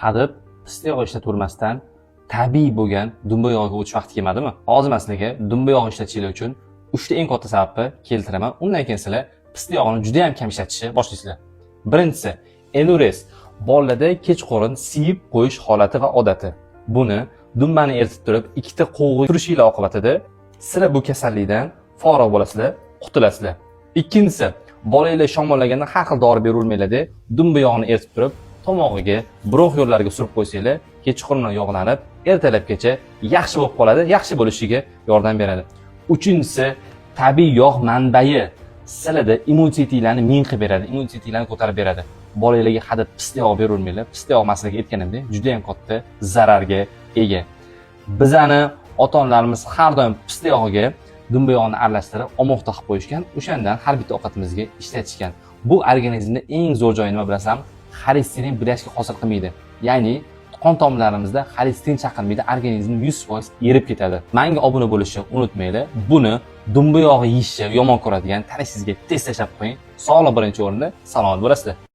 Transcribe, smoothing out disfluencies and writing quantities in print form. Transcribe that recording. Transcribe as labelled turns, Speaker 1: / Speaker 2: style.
Speaker 1: hadeb pista yog' ishlatavermasdan tabiiy bo'lgan dumba yog'iga o'tish vaqti kelmadimi? Hozir man sizlarga dumba yog' ishlatishinglar uchun 3 ta eng katta sababni keltiraman. Undan keyin sizlar pista yog'ini juda ham kam ishlatishni boshlaysizlar. Birinchisi, enures bolalarda kechqurun siyib qo'yish holati va odati. Buni dumbani eritib turib, ikkita qo'g'i turishingiz oqibatida sizlar bu kasallikdan forig' bo'lasizlar, qutulasizlar. Ikkinchisi, bolalar shamollaganda har xil dori beravermaylar-da, dumba yog'ini eritib turib, tomog'iga, bronx yo'llariga surib qo'ysanglar, kechqurun yog'lanib, ertalabgacha yaxshi bo'lib qoladi, yaxshi bo'lishiga yordam beradi. Uchinchisi, tabiiy yog' manbai sizlarda immunitetlarni ming qilib beradi, immunitetlarni ko'tarib beradi. Bolalarga hadeb pista yog' beravermaylar. Pista yog' masalan aytganimdek, juda ham katta zararga ega. Bizani ota-onalarimiz har doim pista yog'iga dumba yog'ini aralashtirib, omoqda qilib qo'yishgan. O'shandan har bitta ovqatimizga ishlatishgan. Bu organizmda eng zo'r joyi nima bilasan? Xolesterin birlashishga hosil qilmaydi. Ya'ni qon tomirlarimizda xolesterin chaqirmaydi, organizm 100% erib ketadi. Menga obuna bo'lishni unutmanglar. Buni dumba yog'i yeyishni yomon ko'radigan tanishingizga tez tashlab qo'ying. Sog'liq birinchi o'rinda, salomat bo'lasizlar.